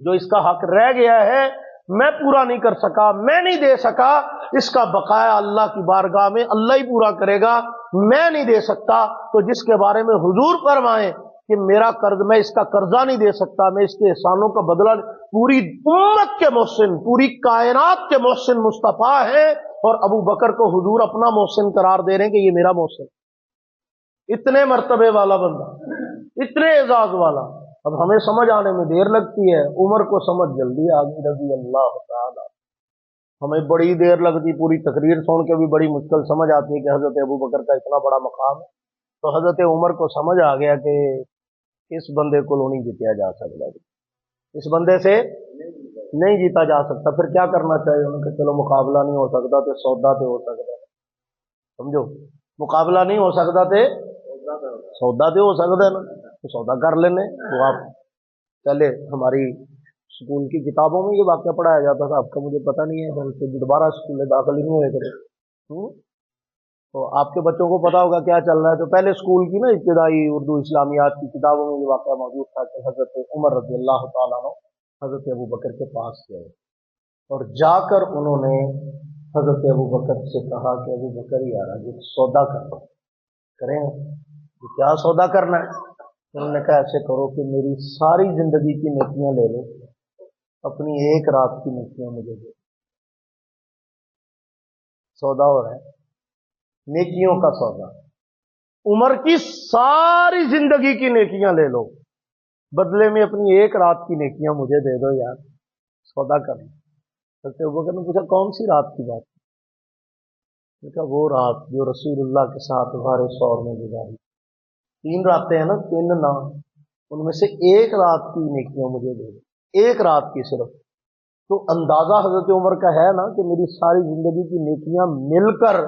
جو اس کا حق رہ گیا ہے میں پورا نہیں کر سکا، میں نہیں دے سکا، اس کا بقایا اللہ کی بارگاہ میں اللہ ہی پورا کرے گا، میں نہیں دے سکتا۔ تو جس کے بارے میں حضور فرمائیں کہ میرا قرض، میں اس کا قرضہ نہیں دے سکتا، میں اس کے احسانوں کا بدلہ، پوری امت کے محسن، پوری کائنات کے محسن مصطفیٰ ہیں، اور ابو بکر کو حضور اپنا محسن قرار دے رہے ہیں کہ یہ میرا محسن، اتنے مرتبے والا بندہ، اتنے اعزاز والا۔ اب ہمیں سمجھ آنے میں دیر لگتی ہے، عمر کو سمجھ جلدی آ گئی رضی اللہ تعالی۔ ہمیں بڑی دیر لگتی، پوری تقریر سن کے بھی بڑی مشکل سمجھ آتی ہے کہ حضرت ابو بکر کا اتنا بڑا مقام ہے، تو حضرت عمر کو سمجھ آ گیا کہ اس بندے کو نہیں جیتیا جا سکتا، اس بندے سے نہیں جیتا جا سکتا۔ پھر کیا کرنا چاہیے انہوں کہ چلو مقابلہ نہیں ہو سکتا تو سودا تو ہو سکتا ہے، سمجھو مقابلہ نہیں ہو سکتا تو سودا تو ہو سکتا ہے نا، تو سودا کر لینے۔ وہ آپ پہلے ہماری اسکول کی کتابوں میں یہ واقعہ پڑھایا جاتا تھا، آپ کا مجھے پتہ نہیں ہے، ہم سے دوبارہ اسکول میں داخل نہیں ہوئے کرے، تو آپ کے بچوں کو پتا ہوگا کیا چل رہا ہے۔ تو پہلے اسکول کی نا ابتدائی اردو اسلامیات کی کتابوں میں یہ واقعہ موجود تھا کہ حضرت عمر رضی اللہ تعالیٰ عنہ حضرت ابو بکر کے پاس گئے اور جا کر انہوں نے حضرت ابو بکر سے کہا کہ ابو بکر یار یہ سودا کریں، کیا سودا کرنا ہے؟ انہوں نے کہا ایسے کرو کہ میری ساری زندگی کی نیکیاں لے لو، اپنی ایک رات کی نیکیاں مجھے دو۔ سودا ہو رہا ہے، نیکیوں کا سودا، عمر کی ساری زندگی کی نیکیاں لے لو، بدلے میں اپنی ایک رات کی نیکیاں مجھے دے دو یار، سودا کرنا۔ حضرت ابوبکر نے پوچھا کون سی رات کی بات؟ میں کہا وہ رات جو رسول اللہ کے ساتھ غار ثور میں گزاری، 3 راتیں ہیں نا، 3 نام، ان میں سے ایک رات کی نیکیاں مجھے دے دو، ایک رات کی صرف۔ تو اندازہ حضرت عمر کا ہے نا کہ میری ساری زندگی کی نیکیاں مل کر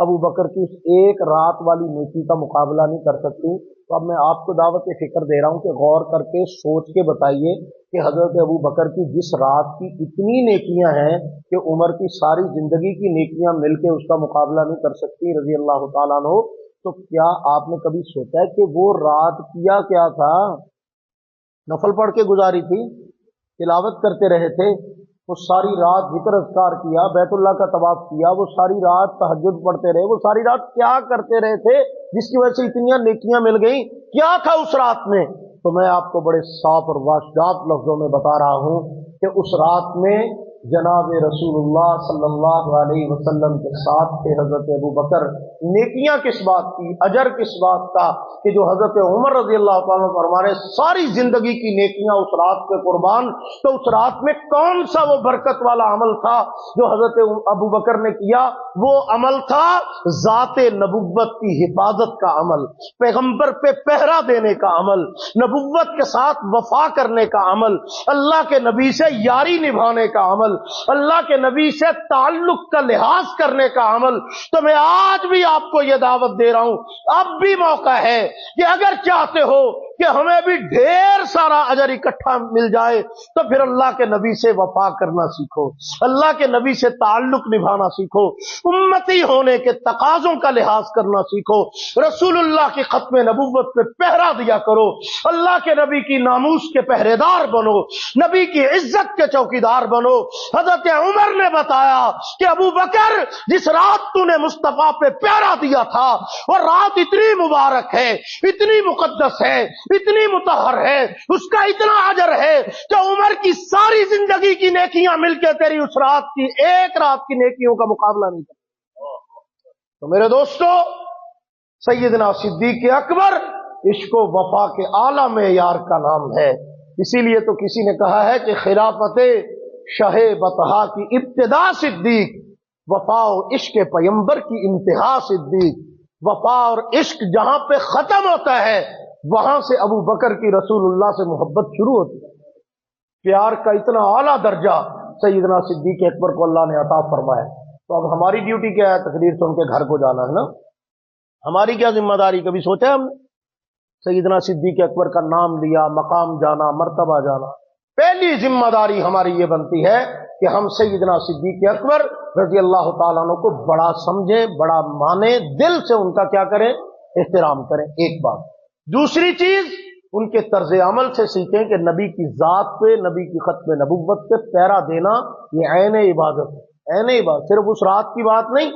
ابو بکر کی اس ایک رات والی نیکی کا مقابلہ نہیں کر سکتی۔ تو اب میں آپ کو دعوت فکر دے رہا ہوں کہ غور کر کے سوچ کے بتائیے کہ حضرت ابو بکر کی جس رات کی اتنی نیکیاں ہیں کہ عمر کی ساری زندگی کی نیکیاں مل کے اس کا مقابلہ نہیں کر سکتی رضی اللہ تعالیٰ عنہ، تو کیا آپ نے کبھی سوچا ہے کہ وہ رات کیا کیا تھا؟ نفل پڑھ کے گزاری تھی، تلاوت کرتے رہے تھے، وہ ساری رات ذکر اذکار کیا، بیت اللہ کا طواف کیا، وہ ساری رات تہجد پڑھتے رہے، وہ ساری رات کیا کرتے رہے تھے جس کی وجہ سے اتنی نیکیاں مل گئیں؟ کیا تھا اس رات میں؟ تو میں آپ کو بڑے صاف اور واشداب لفظوں میں بتا رہا ہوں کہ اس رات میں جناب رسول اللہ صلی اللہ علیہ وسلم کے ساتھ تھے حضرت ابو بکر. نیکیاں کس بات کی، اجر کس بات کا کہ جو حضرت عمر رضی اللہ تعالیٰ عنہ فرما رہے ساری زندگی کی نیکیاں اس رات پہ قربان. تو اس رات میں کون سا وہ برکت والا عمل تھا جو حضرت ابو بکر نے کیا؟ وہ عمل تھا ذات نبوت کی حفاظت کا عمل، پیغمبر پہ پہرا دینے کا عمل، نبوت کے ساتھ وفا کرنے کا عمل، اللہ کے نبی سے یاری نبھانے کا عمل، اللہ کے نبی سے تعلق کا لحاظ کرنے کا عمل. تو میں آج بھی آپ کو یہ دعوت دے رہا ہوں، اب بھی موقع ہے کہ اگر چاہتے ہو کہ ہمیں بھی ڈھیر سارا اجر اکٹھا مل جائے تو پھر اللہ کے نبی سے وفا کرنا سیکھو، اللہ کے نبی سے تعلق نبھانا سیکھو، امتی ہونے کے تقاضوں کا لحاظ کرنا سیکھو، رسول اللہ کی ختم نبوت پہ پہرا دیا کرو، اللہ کے نبی کی ناموس کے پہرے دار بنو، نبی کی عزت کے چوکیدار بنو. حضرت عمر نے بتایا کہ ابو بکر جس رات تو نے مصطفیٰ پہ پہرا دیا تھا وہ رات اتنی مبارک ہے، اتنی مقدس ہے، اتنی مطہر ہے، اس کا اتنا اجر ہے کہ عمر کی ساری زندگی کی نیکیاں مل کے تیری اس رات کی ایک رات کی نیکیوں کا مقابلہ نہیں کرتی. تو میرے دوستو، سیدنا صدیق اکبر عشق و وفا کے اعلیٰ معیار کا نام ہے. اسی لیے تو کسی نے کہا ہے کہ خلافت شاہ بطحا کی ابتدا صدیق، وفا و عشق پیمبر کی انتہا صدیق. وفا اور عشق جہاں پہ ختم ہوتا ہے وہاں سے ابو بکر کی رسول اللہ سے محبت شروع ہوتی ہے. پیار کا اتنا اعلیٰ درجہ سیدنا صدیق اکبر کو اللہ نے عطا فرمایا. تو اب ہماری ڈیوٹی کیا ہے؟ تقریر سن کے گھر کو جانا ہے نا. ہماری کیا ذمہ داری؟ کبھی سوچا ہے ہم نے؟ سیدنا صدیق اکبر کا نام لیا، مقام جانا، مرتبہ جانا. پہلی ذمہ داری ہماری یہ بنتی ہے کہ ہم سیدنا صدیق اکبر رضی اللہ تعالیٰ عنہ کو بڑا سمجھیں، بڑا مانیں، دل سے ان کا کیا کریں؟ احترام کریں. ایک بات. دوسری چیز، ان کے طرز عمل سے سیکھیں کہ نبی کی ذات پہ، نبی کی ختم نبوت پہ پہرا دینا یہ عین عبادت ہے. عین عبادت صرف اس رات کی بات نہیں.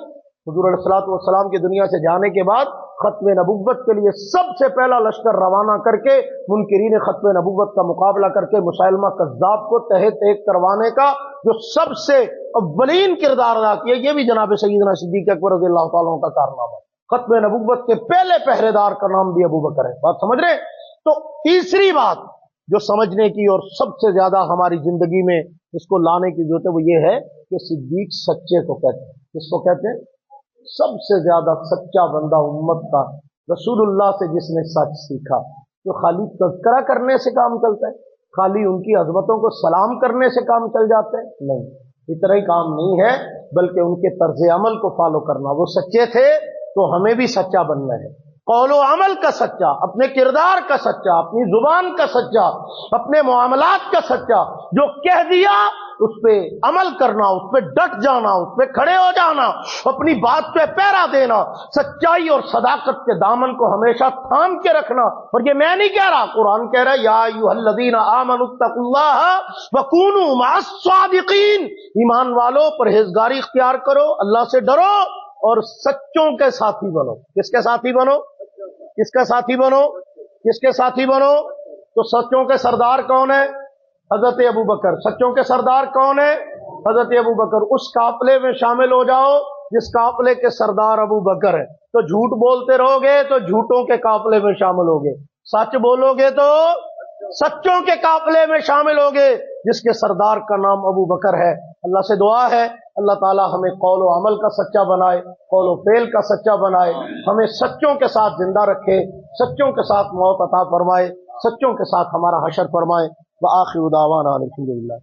حضور علیہ الصلوۃ والسلام کی دنیا سے جانے کے بعد ختم نبوت کے لیے سب سے پہلا لشکر روانہ کر کے منکرین ختم نبوت کا مقابلہ کر کے مسیلمہ کذاب کو تہہ تیگ کروانے کا جو سب سے اولین کردار ادا کیا، یہ بھی جناب سیدنا صدیق اکبر رضی اللہ تعالیٰ کا کارنامہ. ختم نبوت کے پہلے پہرے دار کا نام بھی ابو بکر ہے. بات سمجھ رہے؟ تو تیسری بات جو سمجھنے کی اور سب سے زیادہ ہماری زندگی میں اس کو لانے کی ضرورت ہے وہ یہ ہے کہ صدیق سچے کو کہتے ہیں. کس کو کہتے ہیں؟ سب سے زیادہ سچا بندہ امت کا رسول اللہ سے جس نے سچ سیکھا. جو خالی تذکرہ کرنے سے کام چلتا ہے، خالی ان کی عظمتوں کو سلام کرنے سے کام چل جاتا ہے؟ نہیں، اتنا ہی کام نہیں ہے، بلکہ ان کے طرز عمل کو فالو کرنا. وہ سچے تھے تو ہمیں بھی سچا بننا ہے. قول و عمل کا سچا، اپنے کردار کا سچا، اپنی زبان کا سچا، اپنے معاملات کا سچا. جو کہہ دیا اس پہ عمل کرنا، اس پہ ڈٹ جانا، اس پہ کھڑے ہو جانا، اپنی بات پہ پہرا دینا، سچائی اور صداقت کے دامن کو ہمیشہ تھام کے رکھنا. اور یہ میں نہیں کہہ رہا، قرآن کہہ رہا ہے یا ایھا الذین آمنوا اتقوا اللہ وکونوا مع الصادقین. ایمان والو پرہیزگاری اختیار کرو، اللہ سے ڈرو اور سچوں کے ساتھی بنو. کس کے ساتھی بنو؟ کس کا ساتھی بنو؟ کس کے ساتھی بنو؟ تو سچوں کے سردار کون ہے؟ حضرت ابو بکر. سچوں کے سردار کون ہے؟ حضرت ابو بکر. اس قافلے میں شامل ہو جاؤ جس قافلے کے سردار ابو بکر ہے. تو جھوٹ بولتے رہو گے تو جھوٹوں کے قافلے میں شامل ہوگے، سچ بولو گے تو سچوں کے قافلے میں شامل ہوگے جس کے سردار کا نام ابو بکر ہے. اللہ سے دعا ہے اللہ تعالی ہمیں قول و عمل کا سچا بنائے، قول و فعل کا سچا بنائے، ہمیں سچوں کے ساتھ زندہ رکھے، سچوں کے ساتھ موت عطا فرمائے، سچوں کے ساتھ ہمارا حشر فرمائے. وآخر دعوانا الحمدللہ.